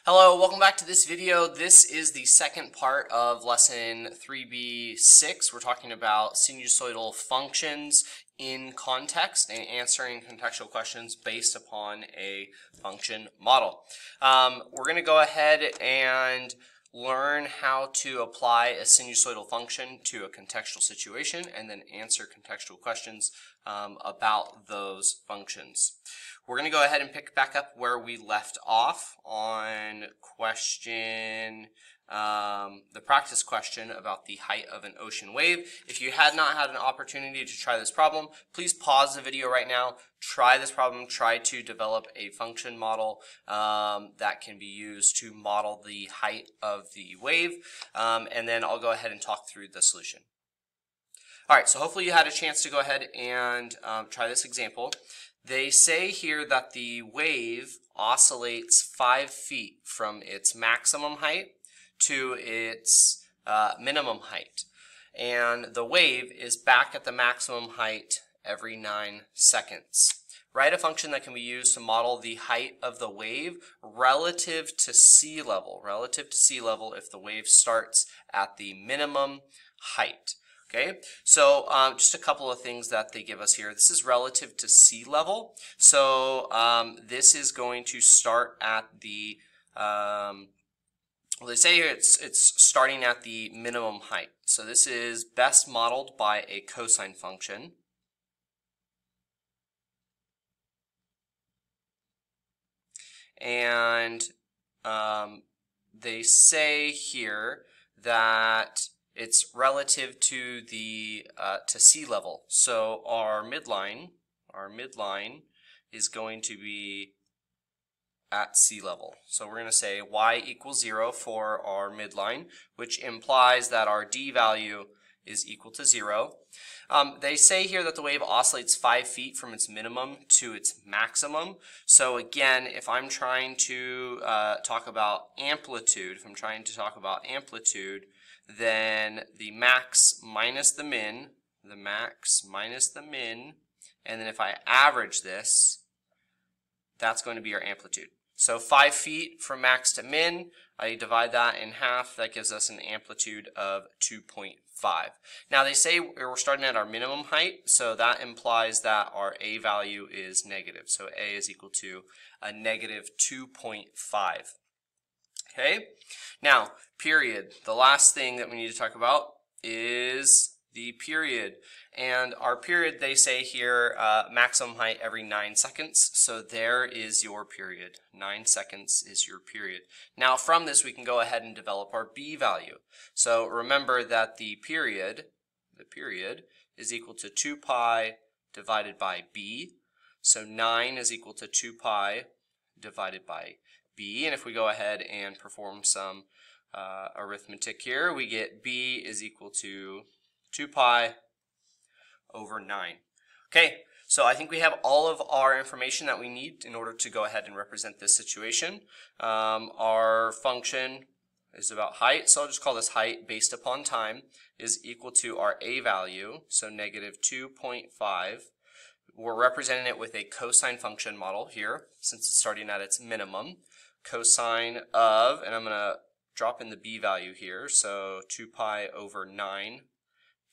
Hello, welcome back to this video. This is the second part of lesson 3B6. We're talking about sinusoidal functions in context and answering contextual questions based upon a function model. We're going to go ahead and learn how to apply a sinusoidal function to a contextual situation and then answer contextual questions about those functions. We're going to go ahead and pick back up where we left off on question, the practice question about the height of an ocean wave. If you had not had an opportunity to try this problem, please pause the video right now, try this problem, try to develop a function model that can be used to model the height of the wave, and then I'll go ahead and talk through the solution. Alright, so hopefully you had a chance to go ahead and try this example. They say here that the wave oscillates 5 feet from its maximum height to its minimum height. And the wave is back at the maximum height every 9 seconds. Write a function that can be used to model the height of the wave relative to sea level. Relative to sea level if the wave starts at the minimum height. Okay, so just a couple of things that they give us here. This is relative to sea level. So this is going to start at the, well, they say here it's starting at the minimum height. So this is best modeled by a cosine function. And they say here that it's relative to the to sea level. So our midline is going to be at sea level. So we're going to say y equals 0 for our midline, which implies that our d value is equal to 0. They say here that the wave oscillates 5 feet from its minimum to its maximum. So again, if I'm trying to talk about amplitude, then the max minus the min, and then if I average this, that's going to be our amplitude. So 5 feet from max to min, I divide that in half, that gives us an amplitude of 2.5. Now they say we're starting at our minimum height, so that implies that our A value is negative. So A is equal to a negative 2.5. Okay, now period. The last thing that we need to talk about is the period. And our period, they say here, maximum height every 9 seconds. So there is your period. 9 seconds is your period. Now from this we can go ahead and develop our B value. So remember that the period is equal to 2 pi divided by B. So 9 is equal to 2 pi divided by B. And if we go ahead and perform some arithmetic here, we get B is equal to 2 pi over 9. Okay, so I think we have all of our information that we need in order to go ahead and represent this situation. Our function is about height, so I'll just call this height based upon time, is equal to our A value, so negative 2.5. We're representing it with a cosine function model here, since it's starting at its minimum. Cosine of, and I'm going to drop in the B value here, so 2 pi over 9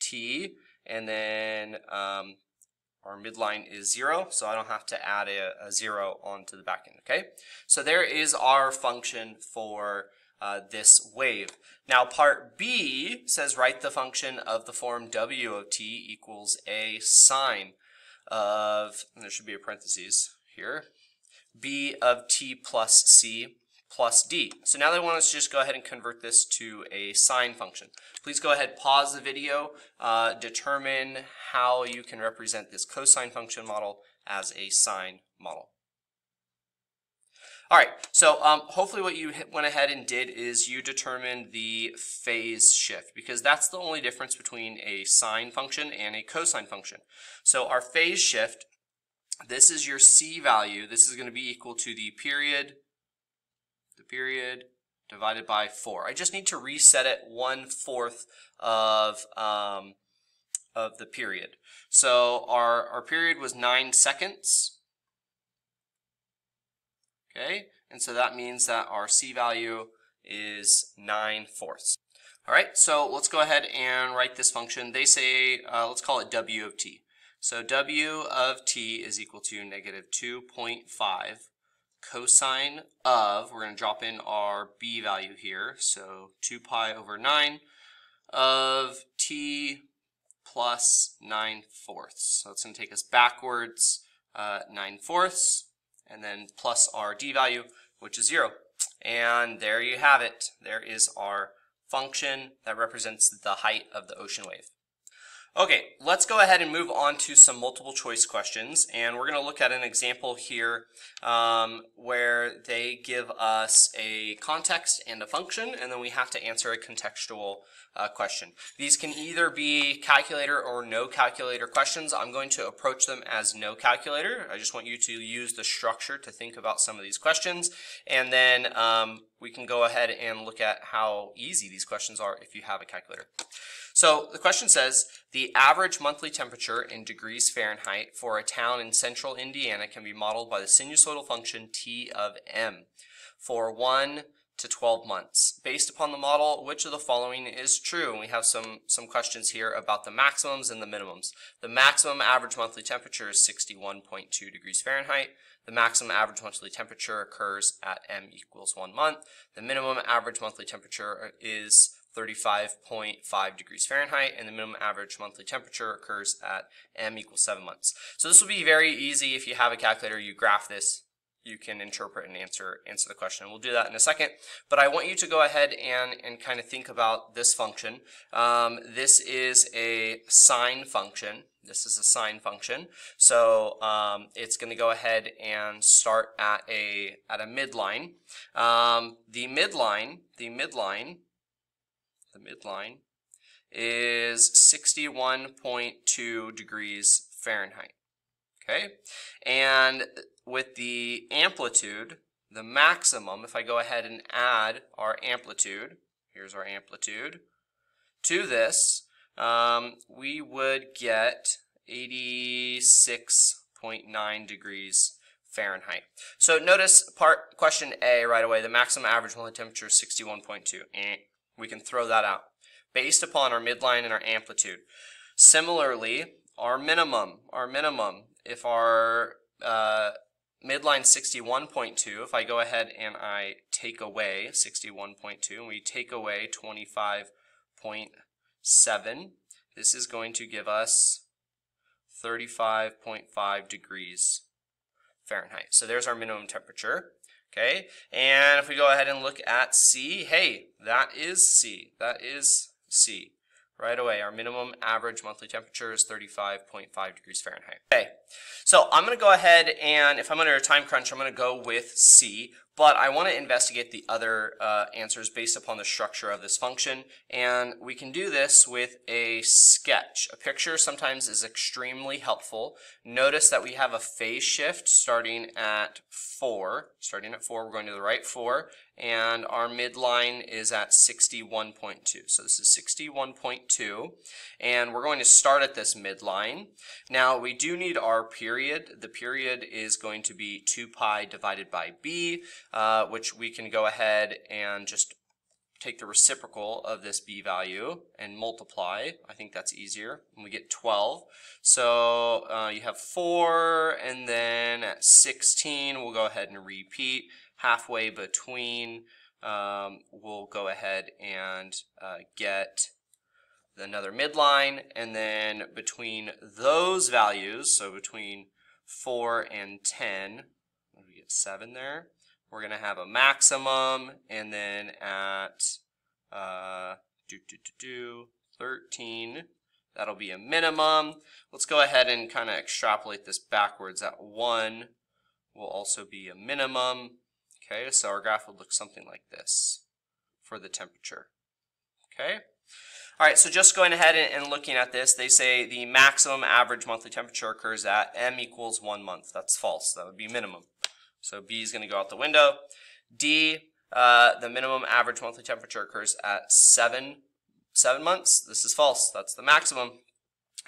t, and then our midline is 0, so I don't have to add a 0 onto the back end, okay? So there is our function for this wave. Now part B says write the function of the form w of t equals a sine of, and there should be a parentheses here, b of t plus c plus d. So now they want us to just go ahead and convert this to a sine function. Please go ahead, pause the video, determine how you can represent this cosine function model as a sine model. Alright, so hopefully what you went ahead and did is you determined the phase shift, because that's the only difference between a sine function and a cosine function. So our phase shift, this is your C value. This is going to be equal to the period divided by 4. I just need to reset it 1/4 of the period. So our period was 9 seconds. Okay, And so that means that our C value is 9/4. All right, so let's go ahead and write this function. They say, let's call it W of t. So W of t is equal to negative 2.5 cosine of, we're going to drop in our b value here, so 2 pi over 9 of t plus 9/4. So it's going to take us backwards 9/4, and then plus our d value, which is 0. And there you have it. There is our function that represents the height of the ocean wave. Okay, let's go ahead and move on to some multiple choice questions, and we're going to look at an example here where they give us a context and a function, and then we have to answer a contextual question. These can either be calculator or no calculator questions. I'm going to approach them as no calculator. I just want you to use the structure to think about some of these questions, and then we can go ahead and look at how easy these questions are if you have a calculator. So the question says, the average monthly temperature in degrees Fahrenheit for a town in central Indiana can be modeled by the sinusoidal function T of m for 1 to 12 months. Based upon the model, which of the following is true? And we have some questions here about the maximums and the minimums. The maximum average monthly temperature is 61.2 degrees Fahrenheit. The maximum average monthly temperature occurs at m equals 1 month. The minimum average monthly temperature is 35.5 degrees Fahrenheit, and the minimum average monthly temperature occurs at m equals 7 months. So this will be very easy. If you have a calculator, you graph this, you can interpret and answer the question. We'll do that in a second, but I want you to go ahead and kind of think about this function. This is a sine function. This is a sine function. So it's going to go ahead and start at a midline. The midline is 61.2 degrees Fahrenheit. Okay, and with the amplitude, the maximum, if I go ahead and add our amplitude, here's our amplitude, to this, we would get 86.9 degrees Fahrenheit. So notice question A right away, the maximum average monthly temperature is 61.2. We can throw that out based upon our midline and our amplitude. Similarly, our minimum, if our midline 61.2, if I go ahead and I take away 61.2 and we take away 25.7, this is going to give us 35.5 degrees Fahrenheit. So there's our minimum temperature. Okay, and if we go ahead and look at C, hey, that is C. That is C. Right away, our minimum average monthly temperature is 35.5 degrees Fahrenheit. Okay, so I'm going to go ahead and, if I'm under a time crunch, I'm going to go with C, but I want to investigate the other answers based upon the structure of this function, and we can do this with a sketch. A picture sometimes is extremely helpful. Notice that we have a phase shift starting at 4. We're going to the right 4, and our midline is at 61.2. So this is 61.2, and we're going to start at this midline. Now we do need our period. The period is going to be 2 pi divided by b, which we can go ahead and just take the reciprocal of this b value and multiply. I think that's easier. And we get 12. So you have 4, and then at 16 we'll go ahead and repeat. Halfway between we'll go ahead and get another midline, and then between those values, so between 4 and 10, we get 7 there, we're going to have a maximum, and then at 13, that'll be a minimum. Let's go ahead and kind of extrapolate this backwards. At 1 will also be a minimum. Okay, so our graph would look something like this for the temperature. Okay. All right, so just going ahead and looking at this, they say the maximum average monthly temperature occurs at m equals 1 month. That's false. That would be minimum. So B is going to go out the window. D, the minimum average monthly temperature occurs at 7 months. This is false. That's the maximum.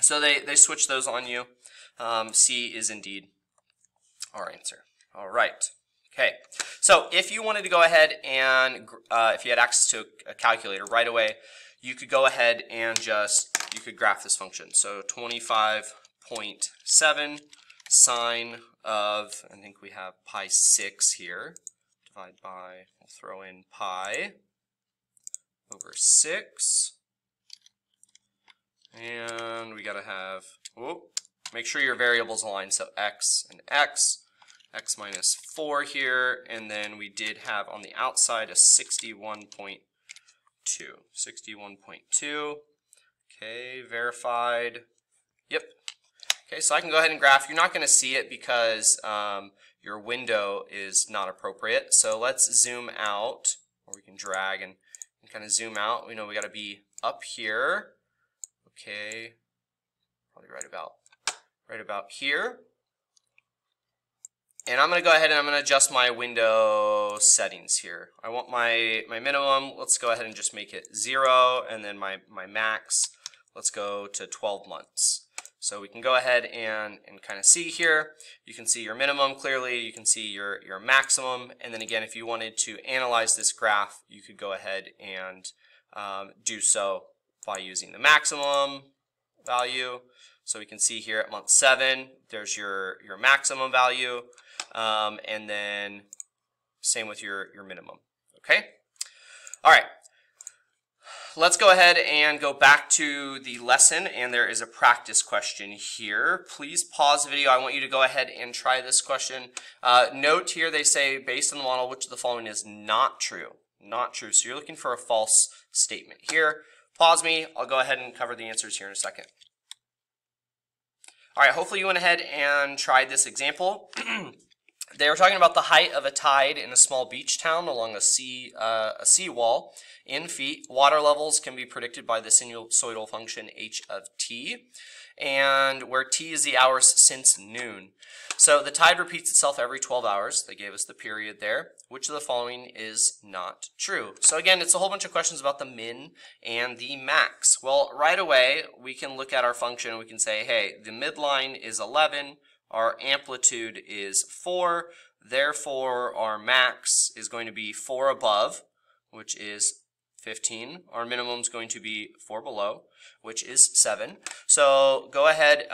So they switch those on you. C is indeed our answer. All right. Okay, so if you wanted to go ahead and if you had access to a calculator right away, you could go ahead and you could graph this function. So 25.7 sine of, I think we have pi 6 here, divide by, we'll throw in pi over 6, and we gotta have, make sure your variables align, so x and x minus 4 here, and then we did have on the outside a 61.2. 61.2. Okay, verified. Yep. Okay, so I can go ahead and graph. You're not going to see it because your window is not appropriate. So let's zoom out, or we can drag and kind of zoom out. We know we got to be up here. Okay, probably right about here. And I'm going to go ahead and I'm going to adjust my window settings here. I want my minimum, let's go ahead and just make it 0, and then my max, let's go to 12 months. So we can go ahead and kind of see here. You can see your minimum clearly, you can see your maximum, and then again, if you wanted to analyze this graph, you could go ahead and do so by using the maximum value. So we can see here at month 7, there's your maximum value. And then same with your minimum. Okay? All right. Let's go ahead and go back to the lesson, and there is a practice question here. Please pause the video. I want you to go ahead and try this question. Note here they say, based on the model, which of the following is not true? Not true. So you're looking for a false statement here. Pause me. I'll go ahead and cover the answers here in a second. All right, hopefully you went ahead and tried this example. They were talking about the height of a tide in a small beach town along a sea wall in feet. Water levels can be predicted by the sinusoidal function h of t, and where t is the hours since noon. So the tide repeats itself every 12 hours. They gave us the period there. Which of the following is not true? So again, it's a whole bunch of questions about the min and the max. Well, right away, we can look at our function and we can say, hey, the midline is 11. Our amplitude is 4, therefore our max is going to be 4 above, which is 15. Our minimum is going to be 4 below, which is 7. So go ahead,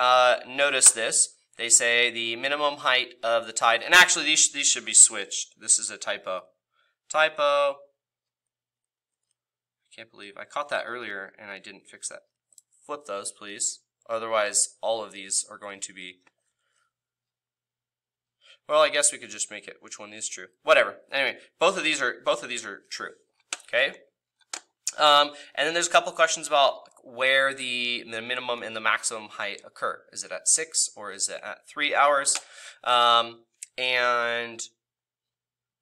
notice this. They say the minimum height of the tide, and actually these should be switched. This is a typo. I can't believe I caught that earlier and I didn't fix that. Flip those, please. Otherwise, all of these are going to be... Well, I guess we could just make it which one is true. Whatever. Anyway, both of these are true. Okay. And then there's a couple questions about where the minimum and the maximum height occur. Is it at 6 or is it at 3 hours? And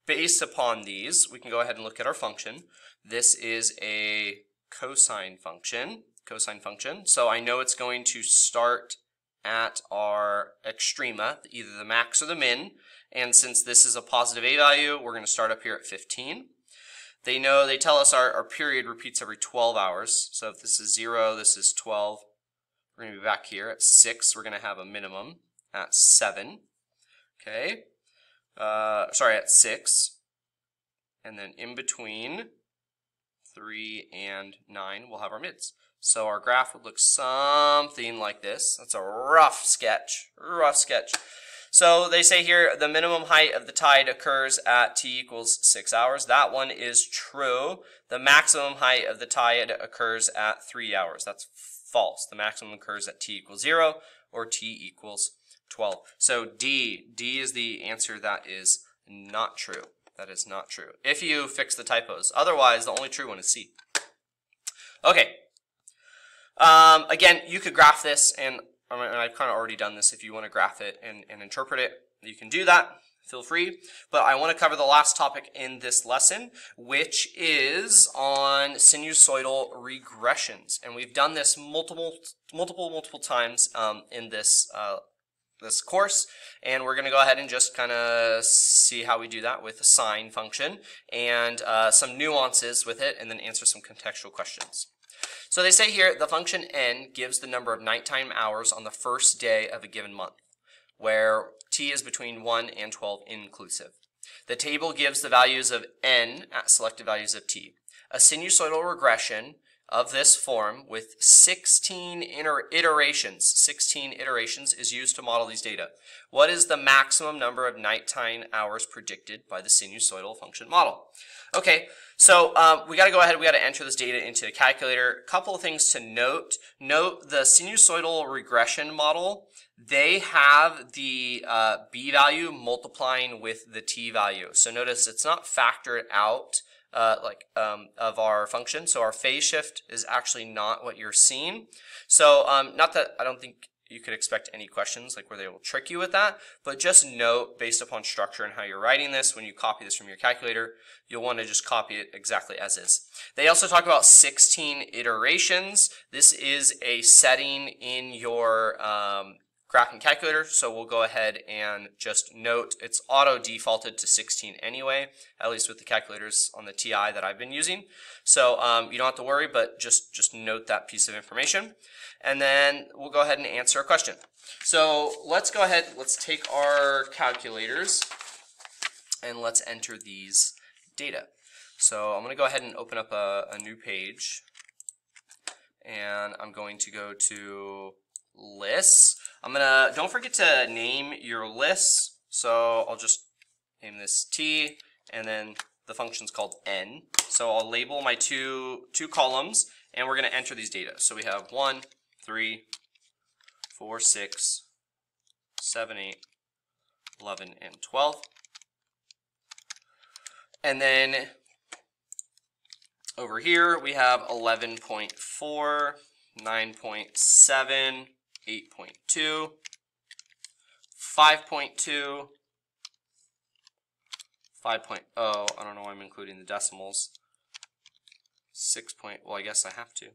based upon these, we can go ahead and look at our function. This is a cosine function. So I know it's going to start at our extrema, either the max or the min, and since this is a positive a value, we're going to start up here at 15. They tell us our period repeats every 12 hours, so if this is 0, this is 12, we're going to be back here at 6, we're going to have a minimum at 7, okay, at 6, and then in between 3 and 9, we'll have our mids. So our graph would look something like this. That's a rough sketch. So they say here the minimum height of the tide occurs at t equals 6 hours. That one is true. The maximum height of the tide occurs at 3 hours. That's false. The maximum occurs at t equals 0 or t equals 12. So D is the answer that is not true. That is not true. If you fix the typos. Otherwise, the only true one is C. Okay. Again, you could graph this, and I've kind of already done this. If you want to graph it and interpret it, you can do that. Feel free. But I want to cover the last topic in this lesson, which is on sinusoidal regressions. And we've done this multiple times in this this course, and we're going to go ahead and just kind of see how we do that with a sine function and some nuances with it, and then answer some contextual questions. So they say here the function n gives the number of nighttime hours on the first day of a given month, where t is between 1 and 12 inclusive. The table gives the values of n at selected values of t. A sinusoidal regression of this form with 16 iterations is used to model these data. What is the maximum number of nighttime hours predicted by the sinusoidal function model? Okay, so we got to go ahead, we got to enter this data into the calculator. A couple of things to note. Note the sinusoidal regression model, they have the b value multiplying with the t value. So notice it's not factored out of our function. So our phase shift is actually not what you're seeing. So not that I don't think you could expect any questions like where they will trick you with that, but just note based upon structure and how you're writing this, when you copy this from your calculator, you'll want to just copy it exactly as is. They also talk about 16 iterations. This is a setting in your graphing calculator, so we'll go ahead and just note it's auto defaulted to 16 anyway, at least with the calculators on the TI that I've been using. So you don't have to worry, but just note that piece of information. And then we'll go ahead and answer a question. So let's go ahead, let's take our calculators and let's enter these data. So I'm going to go ahead and open up a new page, and I'm going to go to lists. Don't forget to name your lists. So I'll just name this T, and then the function's called N. So I'll label my two columns, and we're going to enter these data. So we have 1, 3, 4, 6, 7, 8, 11, and 12. And then over here we have 11.4, 9.7, 8.2, 5.2, 5.0, I don't know why I'm including the decimals, 6. Well, I guess I have to,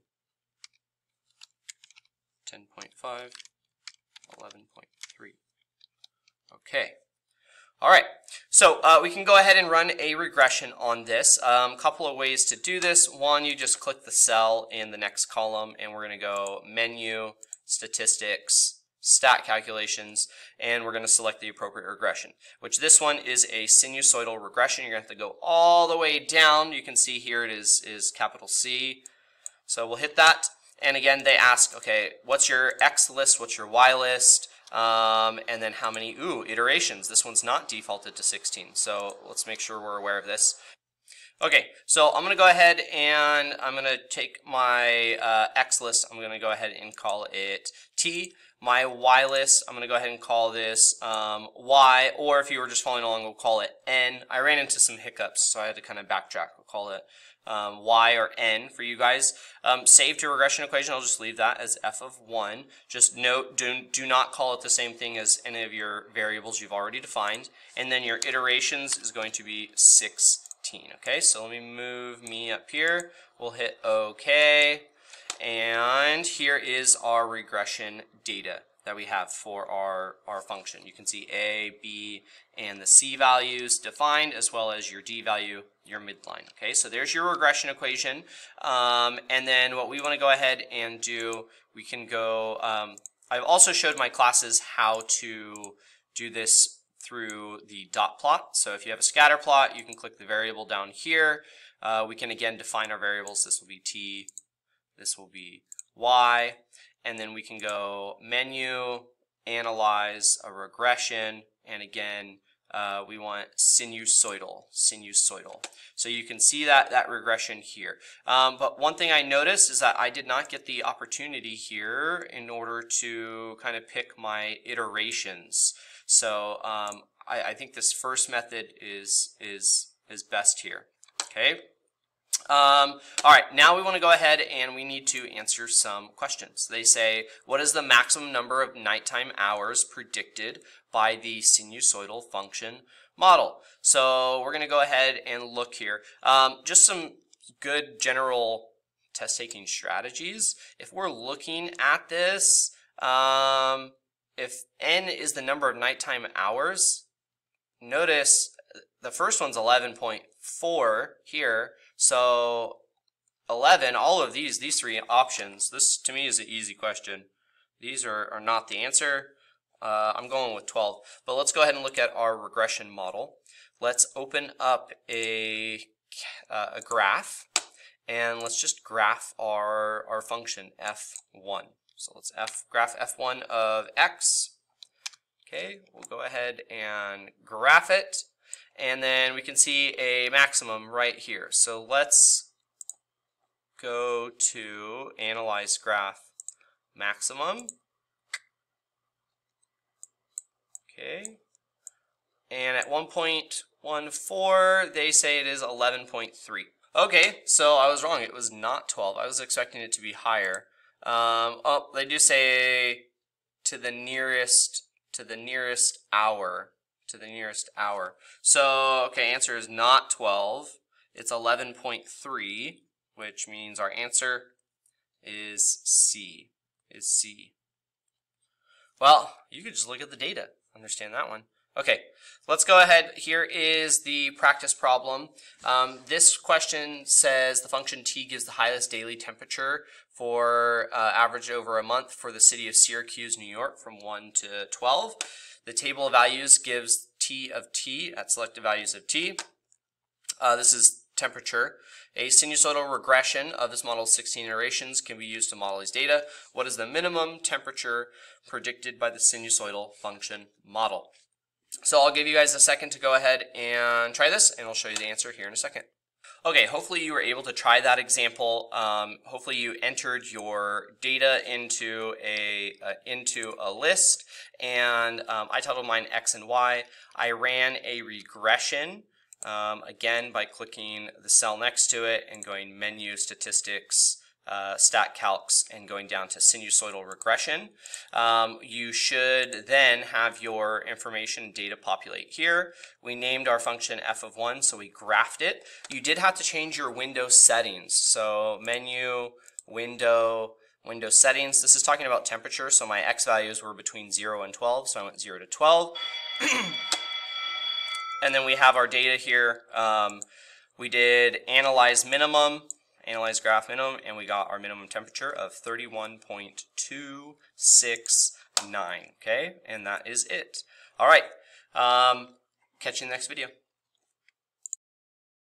10.5, 11.3. Okay. All right, so we can go ahead and run a regression on this. Couple of ways to do this. One, you just click the cell in the next column, and we're going to go Menu, Statistics, Stat Calculations, and we're going to select the appropriate regression, which this one is a sinusoidal regression. You're going to have to go all the way down. You can see here it is capital C. So we'll hit that, and again, they ask, okay, what's your X list, what's your Y list? And then how many iterations. This one's not defaulted to 16, so let's make sure we're aware of this. Okay, so I'm going to go ahead and I'm going to take my X list, I'm going to go ahead and call it T. My Y list, I'm going to go ahead and call this Y, or if you were just following along, we'll call it N. I ran into some hiccups, so I had to kind of backtrack. We'll call it Y or N for you guys. Save to regression equation, I'll just leave that as f of 1. Just note, do not call it the same thing as any of your variables you've already defined. And then your iterations is going to be 16. Okay, so let me move me up here. We'll hit OK. And here is our regression data that we have for our function. You can see A, B, and the C values defined, as well as your D value, your midline. Okay, so there's your regression equation. And then what we want to go ahead and do, we can go, I've also showed my classes how to do this through the dot plot. So if you have a scatter plot, you can click the variable down here. We can again define our variables. This will be T, this will be Y, and then we can go Menu, Analyze, a regression, and again, we want sinusoidal. So you can see that regression here. But one thing I noticed is that I did not get the opportunity here in order to kind of pick my iterations. So I think this first method is best here. Okay. All right, now we want to go ahead and we need to answer some questions. They say, what is the maximum number of nighttime hours predicted by the sinusoidal function model? So we're going to go ahead and look here. Just some good general test-taking strategies. If we're looking at this, if n is the number of nighttime hours, notice the first one's 11.4 here. So 11, all of these three options, this to me is an easy question. These are not the answer. I'm going with 12. But let's go ahead and look at our regression model. let's open up a graph, and let's just graph our function f1. So let's graph f1 of x. Okay, we'll go ahead and graph it, and then we can see a maximum right here. So let's go to Analyze Graph Maximum. Okay, and at 1.14, they say it is 11.3. Okay, so I was wrong. It was not 12. I was expecting it to be higher. Oh, they do say to the nearest hour. So, okay, answer is not 12. It's 11.3, which means our answer is C. Well, you could just look at the data, understand that one. Okay, let's go ahead. Here is the practice problem. This question says the function t gives the highest daily temperature for averaged over a month for the city of Syracuse, New York, from 1 to 12. The table of values gives t of t at selected values of t. This is temperature. A sinusoidal regression of this model's 16 iterations can be used to model these data. What is the minimum temperature predicted by the sinusoidal function model? So I'll give you guys a second to go ahead and try this, and I'll show you the answer here in a second. Okay, hopefully you were able to try that example. Hopefully you entered your data into a list, and I titled mine X and Y. I ran a regression, again by clicking the cell next to it and going Menu, Statistics, Stat Calcs, and going down to Sinusoidal Regression. You should then have your information data populate here. We named our function f of 1, so we graphed it. You did have to change your window settings. So Menu, Window Settings. This is talking about temperature, so my x values were between 0 and 12, so I went 0 to 12. And then we have our data here. We did Analyze Graph Minimum, and we got our minimum temperature of 31.269. Okay, and that is it. All right, catch you in the next video.